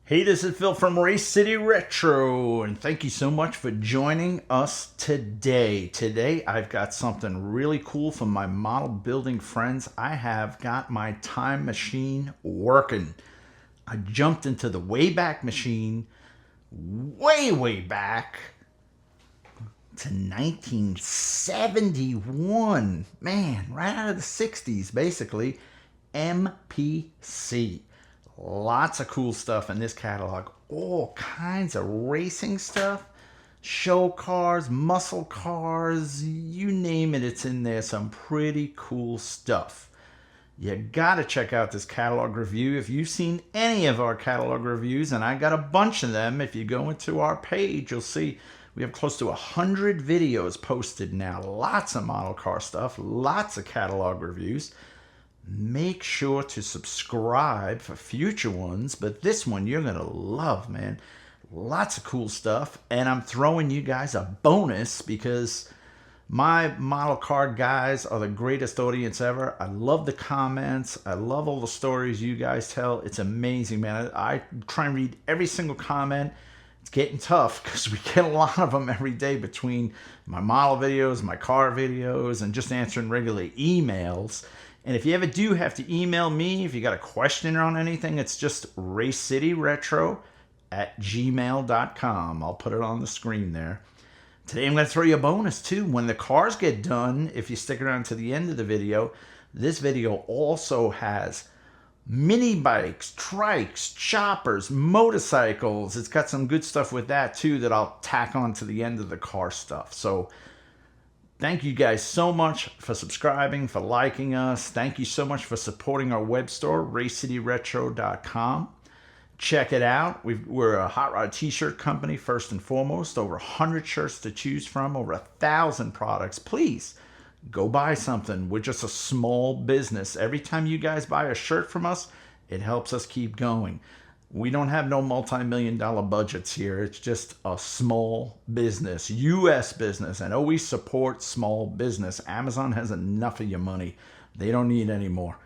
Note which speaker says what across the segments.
Speaker 1: Hey, this is Phil from Race City Retro, and thank you so much for joining us today. Today, I've got something really cool for my model building friends. I have got my time machine working. I jumped into the Wayback Machine way back to 1971. Man, right out of the 60s, basically. MPC. Lots of cool stuff in this catalog. All kinds of racing stuff. Show cars, muscle cars, you name it, it's in there. Some pretty cool stuff. You gotta check out this catalog review. If you've seen any of our catalog reviews, and I got a bunch of them, if you go into our page, you'll see we have close to 100 videos posted now. Lots of model car stuff, lots of catalog reviews. Make sure to subscribe for future ones, but this one you're gonna love, man. Lots of cool stuff, and I'm throwing you guys a bonus because my model car guys are the greatest audience ever. I love the comments. I love all the stories you guys tell. It's amazing, man. I try and read every single comment. It's getting tough because we get a lot of them every day between my model videos, my car videos, and just answering regular emails. And if you ever do have to email me, if you got a question on anything, it's just racecityretro@gmail.com. I'll put it on the screen there. Today I'm going to throw you a bonus too. When the cars get done, if you stick around to the end of the video, this video also has mini bikes, trikes, choppers, motorcycles. It's got some good stuff with that too that I'll tack on to the end of the car stuff. So thank you guys so much for subscribing, for liking us. Thank you so much for supporting our web store, racecityretro.com. Check it out. We're a hot rod t-shirt company, first and foremost. Over 100 shirts to choose from, over 1,000 products. Please go buy something. We're just a small business. Every time you guys buy a shirt from us, it helps us keep going. We don't have no multi-million-dollar budgets here. It's just a small business, U.S. business, and always support small business. Amazon has enough of your money. They don't need any more.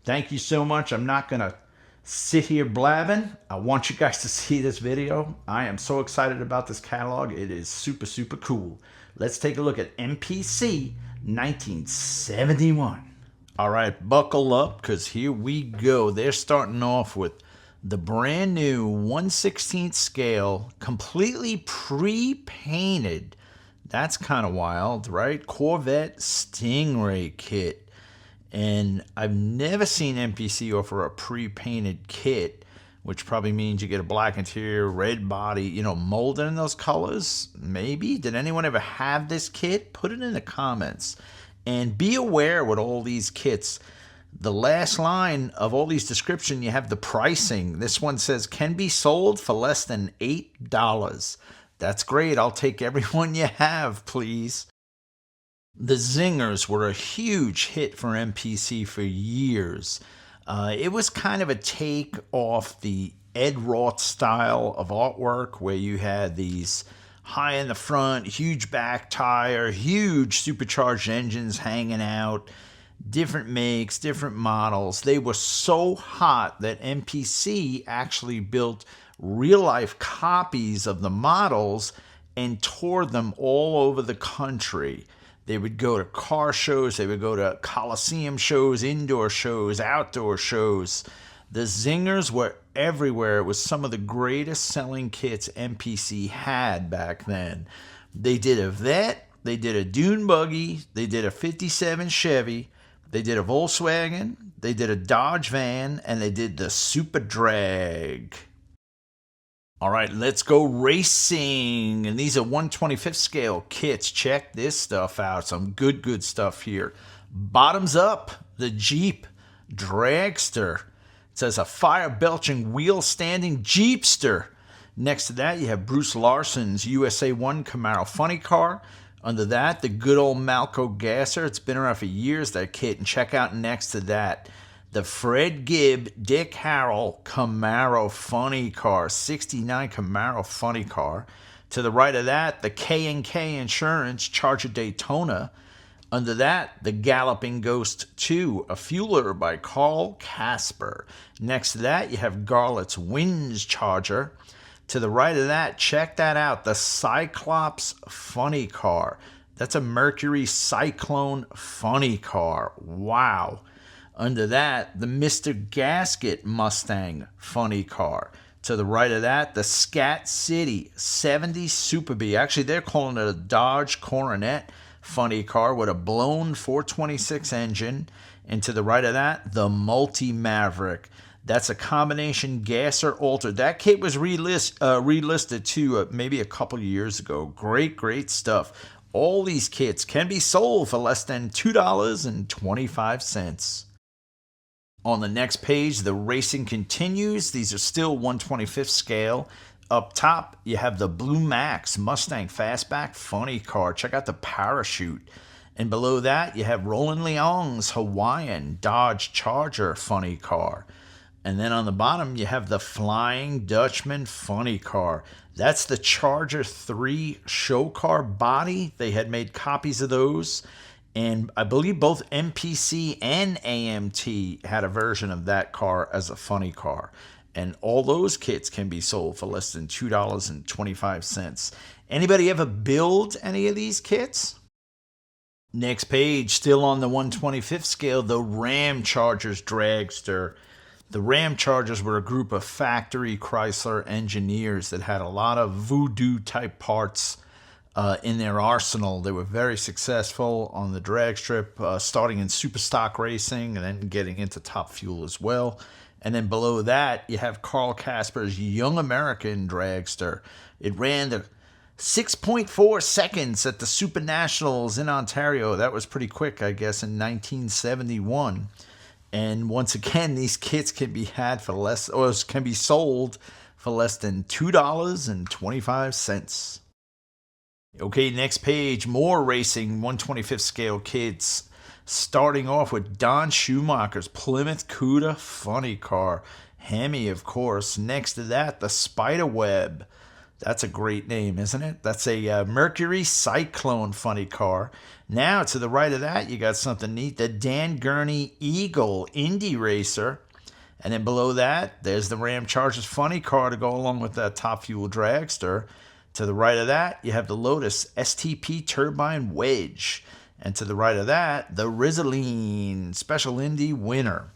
Speaker 1: Thank you so much. I'm not going to sit here blabbing. I want you guys to see this video. I am so excited about this catalog. It is super cool. Let's take a look at MPC 1971. All right, buckle up because here we go. They're starting off with the brand new 1/16 scale, completely pre-painted. That's kind of wild, right? Corvette Stingray kit. And I've never seen MPC offer a pre-painted kit, which probably means you get a black interior, red body, you know, molded in those colors. Maybe. Did anyone ever have this kit? Put it in the comments. And be aware with all these kits, the last line of all these descriptions, you have the pricing. This one says, can be sold for less than $8. That's great. I'll take every one you have, please. The Zingers were a huge hit for MPC for years. It was kind of a take off the Ed Roth style of artwork where you had these high in the front, huge back tire, huge supercharged engines hanging out, different makes, different models. They were so hot that MPC actually built real-life copies of the models and toured them all over the country. They would go to car shows, they would go to Coliseum shows, indoor shows, outdoor shows. The Zingers were everywhere. It was some of the greatest selling kits MPC had back then. They did a Vet, they did a Dune Buggy, they did a 57 Chevy, they did a Volkswagen, they did a Dodge van, and they did the Super Drag. All right, let's go racing. And these are 1/25th scale kits. Check this stuff out. Some good stuff here. Bottoms up, the Jeep Dragster. It says a fire-belching, wheel-standing Jeepster. Next to that, you have Bruce Larson's USA 1 Camaro Funny Car. Under that, the good old Malco Gasser. It's been around for years, that kit. And check out next to that, the Fred Gibb Dick Harrell Camaro Funny Car, 69 Camaro Funny Car. To the right of that, the K&K Insurance Charger Daytona. Under that, the Galloping Ghost 2, a Fueler by Carl Casper. Next to that, you have Garlett's Winds Charger. To the right of that, check that out, the Cyclops Funny Car. That's a Mercury Cyclone Funny Car. Wow. Under that, the Mr. Gasket Mustang Funny Car. To the right of that, the Scat City 70 Super Bee. Actually, they're calling it a Dodge Coronet Funny Car with a blown 426 engine. And to the right of that, the Multi Maverick. That's a combination gasser altered. That kit was relisted too, maybe a couple years ago. Great stuff. All these kits can be sold for less than $2.25. On the next page, the racing continues. These are still 1/25th scale. Up top, you have the Blue Max Mustang Fastback Funny Car. Check out the parachute. And below that, you have Roland Leong's Hawaiian Dodge Charger Funny Car. And then on the bottom, you have the Flying Dutchman Funny Car. That's the Charger 3 show car body. They had made copies of those. And I believe both MPC and AMT had a version of that car as a funny car. And all those kits can be sold for less than $2.25. Anybody ever build any of these kits? Next page, still on the 1/25th scale, the Ram Chargers Dragster. The Ram Chargers were a group of factory Chrysler engineers that had a lot of voodoo type parts in their arsenal. They were very successful on the drag strip, starting in super stock racing and then getting into Top Fuel as well. And then below that, you have Carl Casper's Young American Dragster. It ran to 6.4 seconds at the Super Nationals in Ontario. That was pretty quick, I guess, in 1971. And once again, these kits can be had for less, or can be sold for less than $2.25. Okay, next page, more racing 1/25th scale kits. Starting off with Don Schumacher's Plymouth Cuda Funny Car. Hemi, of course. Next to that, the Spiderweb. That's a great name, isn't it? That's a Mercury Cyclone Funny Car. Now, to the right of that, you got something neat. The Dan Gurney Eagle Indy Racer. And then below that, there's the Ram Chargers Funny Car to go along with that Top Fuel Dragster. To the right of that, you have the Lotus STP Turbine Wedge. And to the right of that, the Rizzoline Special Indy Winner.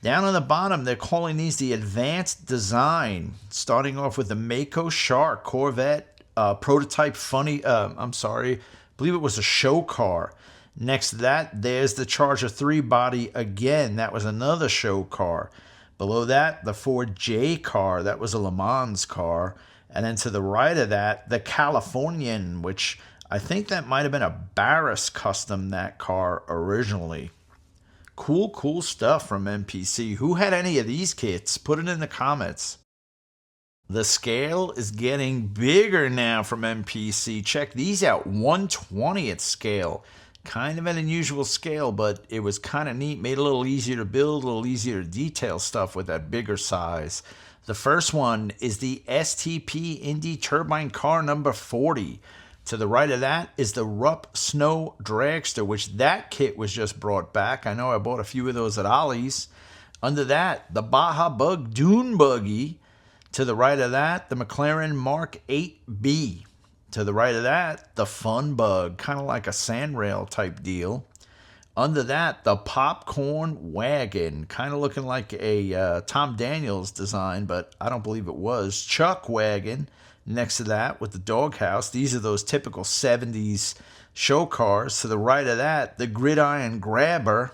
Speaker 1: Down on the bottom, they're calling these the Advanced Design. Starting off with the Mako Shark Corvette prototype I believe it was a show car. Next to that, there's the Charger 3 body again. That was another show car. Below that, the Ford J car. That was a Le Mans car. And then to the right of that, the Californian, which I think that might have been a Barris custom, that car originally. Cool stuff from MPC. Who had any of these kits? Put it in the comments. The scale is getting bigger now from MPC. Check these out, 1/20th scale. Kind of an unusual scale, but it was kind of neat. Made it a little easier to build, a little easier to detail stuff with that bigger size. The first one is the STP Indy Turbine Car number 40. To the right of that is the Rupp Snow Dragster, which that kit was just brought back. I know I bought a few of those at Ollie's. Under that, the Baja Bug Dune Buggy. To the right of that, the McLaren Mark 8B. To the right of that, the Fun Bug, kind of like a sandrail type deal. Under that, the Popcorn Wagon, kind of looking like a Tom Daniels design, but I don't believe it was. Chuck Wagon. Next to that, with the Doghouse, these are those typical 70s show cars. To the right of that, the Gridiron Grabber.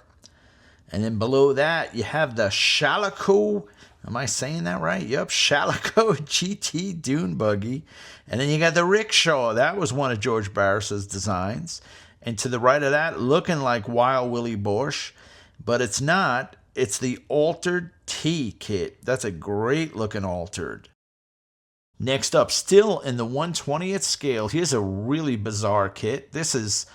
Speaker 1: And then below that, you have the Shalico. Am I saying that right? Yep, Shalico GT Dune Buggy. And then you got the Rickshaw. That was one of George Barris's designs. And to the right of that, looking like Wild Willie Bosch, but it's not. It's the Altered T kit. That's a great looking Altered. Next up, still in the 1/20th scale, here's a really bizarre kit. This is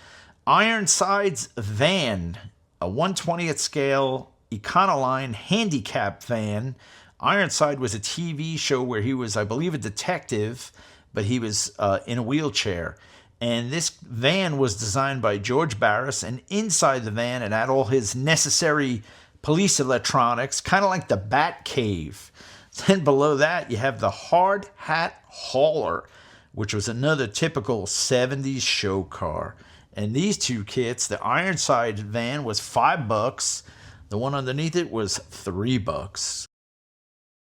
Speaker 1: Ironside's van, a 1/20th scale Econoline handicap van. Ironside was a TV show where he was, I believe, a detective, but he was in a wheelchair. And this van was designed by George Barris, and inside the van it had all his necessary police electronics, kind of like the Bat Cave. Then below that you have the Hard Hat Hauler, which was another typical 70s show car. And these two kits, the Ironside van was $5. The one underneath it was $3.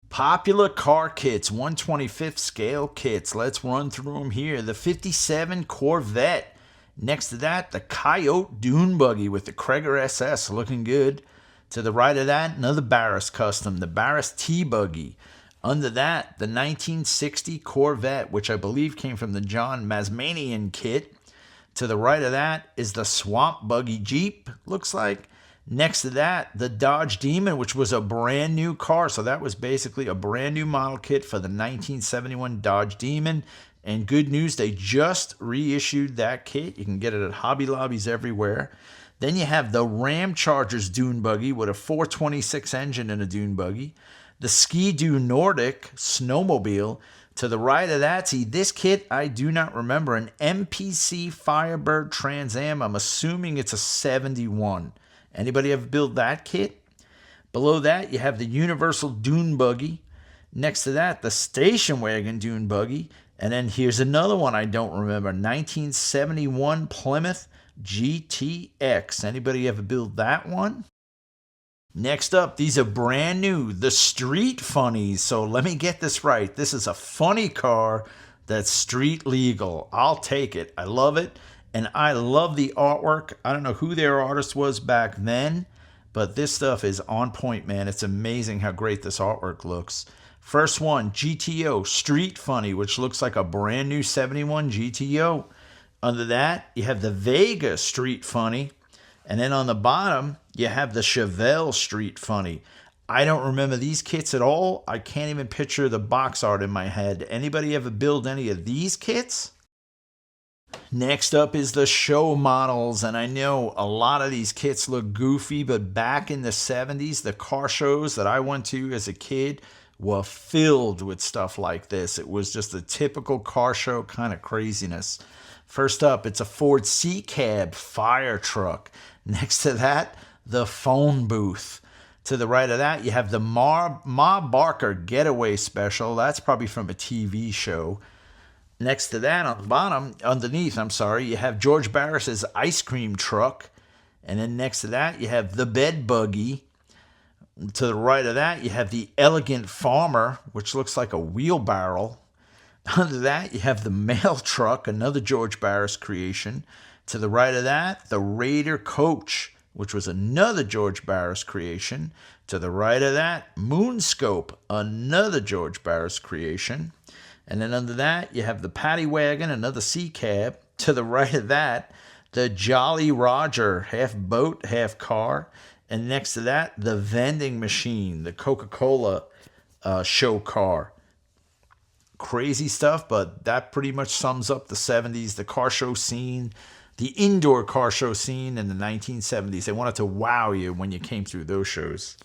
Speaker 1: Popular car kits, 1/25th scale kits. Let's run through them here. The 57 Corvette. Next to that, the Coyote Dune Buggy with the Kreger SS, looking good. To the right of that, another Barris custom, the Barris T-Buggy. Under that, the 1960 Corvette, which I believe came from the John Mazmanian kit. To the right of that is the Swamp Buggy Jeep, looks like. Next to that, the Dodge Demon, which was a brand new car. So that was basically a brand new model kit for the 1971 Dodge Demon. And good news, they just reissued that kit. You can get it at Hobby Lobbies everywhere. Then you have the Ram Chargers Dune Buggy with a 426 engine and a Dune Buggy. The Ski-Doo Nordic Snowmobile. To the right of that, see, this kit I do not remember. An MPC Firebird Trans Am. I'm assuming it's a 71. Anybody ever build that kit? Below that, you have the Universal Dune Buggy. Next to that, the Station Wagon Dune Buggy. And then here's another one I don't remember. 1971 Plymouth GTX. Anybody ever build that one? Next up, these are brand new. The Street Funnies. So let me get this right. This is a funny car that's street legal. I'll take it. I love it. And I love the artwork. I don't know who their artist was back then, but this stuff is on point, man. It's amazing how great this artwork looks. First one, GTO Street Funny, which looks like a brand new 71 GTO. Under that, you have the Vega Street Funny. And then on the bottom, you have the Chevelle Street Funny. I don't remember these kits at all. I can't even picture the box art in my head. Anybody ever build any of these kits? Next up is the show models, and I know a lot of these kits look goofy, but back in the 70s, the car shows that I went to as a kid were filled with stuff like this. It was just a typical car show kind of craziness. First up, it's a Ford C-Cab fire truck. Next to that, the phone booth. To the right of that, you have the Ma Barker Getaway Special. That's probably from a TV show. Next to that, on the bottom, underneath, you have George Barris's ice cream truck. And then next to that, you have the bed buggy. To the right of that, you have the Elegant Farmer, which looks like a wheelbarrow. Under that, you have the mail truck, another George Barris creation. To the right of that, the Raider Coach, which was another George Barris creation. To the right of that, Moonscope, another George Barris creation. And then under that, you have the Paddy Wagon, another C-Cab. To the right of that, the Jolly Roger, half boat, half car. And next to that, the vending machine, the Coca-Cola show car. Crazy stuff, but that pretty much sums up the 70s, the car show scene, the indoor car show scene in the 1970s. They wanted to wow you when you came through those shows.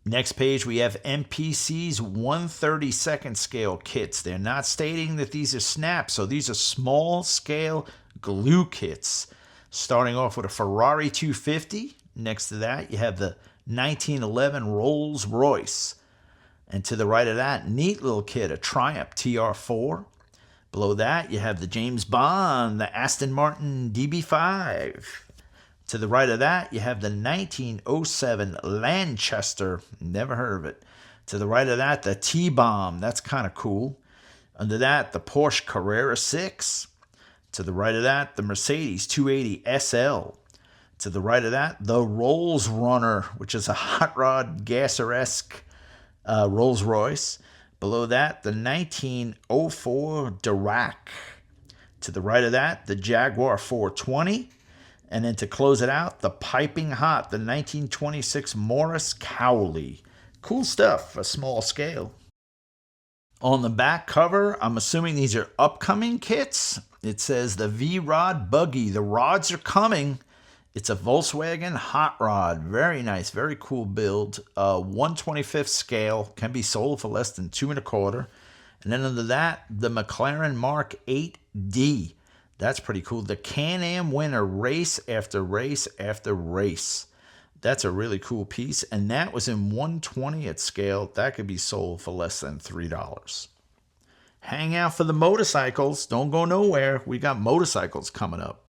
Speaker 1: Next page, we have MPC's 1/32nd scale kits. They're not stating that these are snaps, so these are small scale glue kits. Starting off with a Ferrari 250. Next to that, you have the 1911 Rolls Royce. And to the right of that, neat little kit, a Triumph TR4. Below that, you have the James Bond, the Aston Martin DB5. To the right of that, you have the 1907 Lanchester. Never heard of it. To the right of that, the T-Bomb. That's kind of cool. Under that, the Porsche Carrera 6. To the right of that, the Mercedes 280 SL. To the right of that, the Rolls Runner, which is a hot rod gasser-esque Rolls Royce. Below that, the 1904 Dirac. To the right of that, the Jaguar 420. And then to close it out, the piping hot, the 1926 Morris Cowley. Cool stuff, a small scale. On the back cover, I'm assuming these are upcoming kits. It says the V-Rod Buggy. The rods are coming. It's a Volkswagen hot rod. Very nice, very cool build. 1/25th scale, can be sold for less than $2 1/4. And then under that, the McLaren Mark 8D. That's pretty cool. The Can-Am winner, race after race after race. That's a really cool piece, and that was in 1/20th scale. That could be sold for less than $3. Hang out for the motorcycles. Don't go nowhere. We got motorcycles coming up.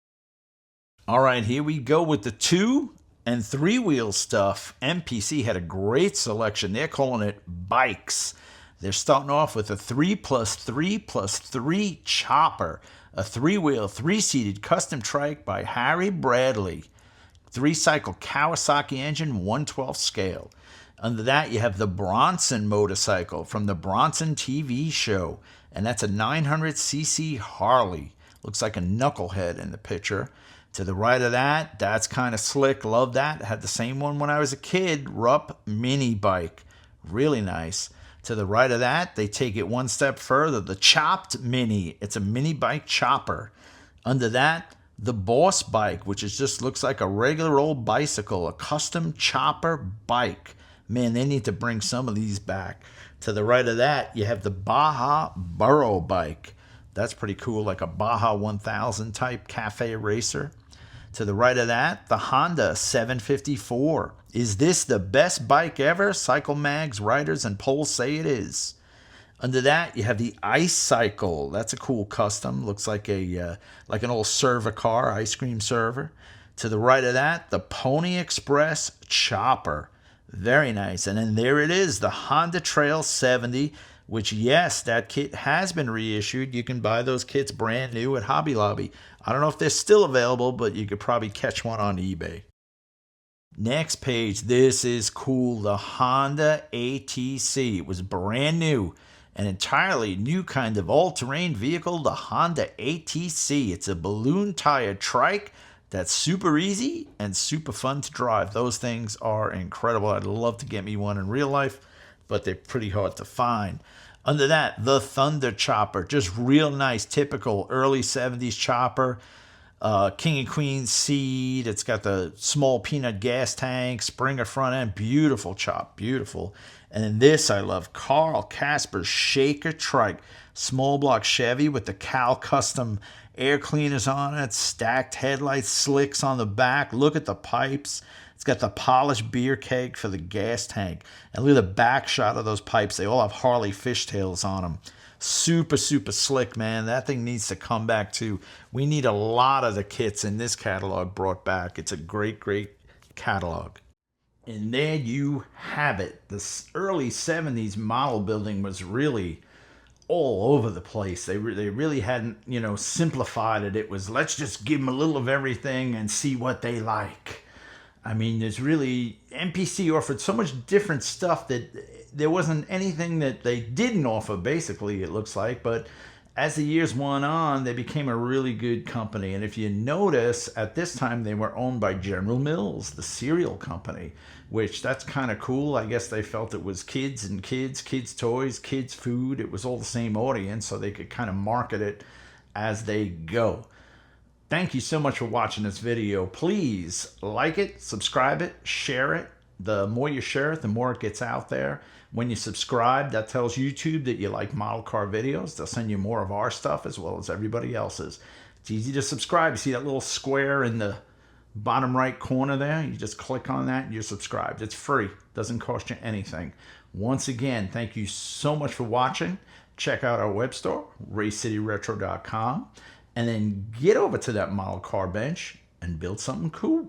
Speaker 1: All right, here we go with the 2- and 3-wheel stuff. MPC had a great selection. They're calling it bikes. They're starting off with a 3+3+3 chopper, a 3-wheel, 3-seated custom trike by Harry Bradley. 3-cycle Kawasaki engine, 1/12 scale. Under that, you have the Bronson motorcycle from the Bronson TV show, and that's a 900cc Harley. Looks like a knucklehead in the picture. To the right of that, that's kind of slick. Love that. Had the same one when I was a kid. Rupp mini bike. Really nice. To the right of that, they take it one step further. The Chopped Mini. It's a mini bike chopper. Under that, the Boss bike, which is just looks like a regular old bicycle, a custom chopper bike. Man, they need to bring some of these back. To the right of that, you have the Baja Burro bike. That's pretty cool, like a Baja 1000 type cafe racer. To the right of that, the Honda 754. Is this the best bike ever? Cycle mags, riders, and polls say it is. Under that, you have the Ice Cycle. That's a cool custom. Looks like an old server car, ice cream server. To the right of that, the Pony Express Chopper. Very nice. And then there it is, the Honda Trail 70, which, yes, that kit has been reissued. You can buy those kits brand new at Hobby Lobby. I don't know if they're still available, but you could probably catch one on eBay. Next page, this is cool. The Honda ATC. It was brand new. An entirely new kind of all-terrain vehicle, the Honda ATC. It's a balloon-tired trike that's super easy and super fun to drive. Those things are incredible. I'd love to get me one in real life, but they're pretty hard to find. Under that, the Thunder Chopper. Just real nice, typical early 70s chopper. King and Queen seat. It's got the small peanut gas tank, Springer front end. Beautiful chop, beautiful. And then this I love, Carl Casper's Shaker Trike. Small block Chevy with the Cal Custom air cleaners on it, stacked headlights, slicks on the back. Look at the pipes. It's got the polished beer keg for the gas tank. And look at the back shot of those pipes. They all have Harley fishtails on them. Super, super slick, man. That thing needs to come back too. We need a lot of the kits in this catalog brought back. It's a great, great catalog. And there you have it. This early 70s model building was really all over the place. They really hadn't, simplified it. It was, let's just give them a little of everything and see what they like. I mean, there's really, MPC offered so much different stuff that there wasn't anything that they didn't offer, basically, it looks like. But as the years went on, they became a really good company. And if you notice, at this time, they were owned by General Mills, the cereal company, which that's kind of cool. I guess they felt it was kids and kids toys, kids food. It was all the same audience, so they could kind of market it as they go. Thank you so much for watching this video. Please like it, subscribe it, share it. The more you share it, the more it gets out there. When you subscribe, that tells YouTube that you like model car videos. They'll send you more of our stuff as well as everybody else's. It's easy to subscribe. You see that little square in the bottom right corner there? You just click on that and you're subscribed. It's free. Doesn't cost you anything. Once again, thank you so much for watching. Check out our web store, racecityretro.com. And then get over to that model car bench and build something cool.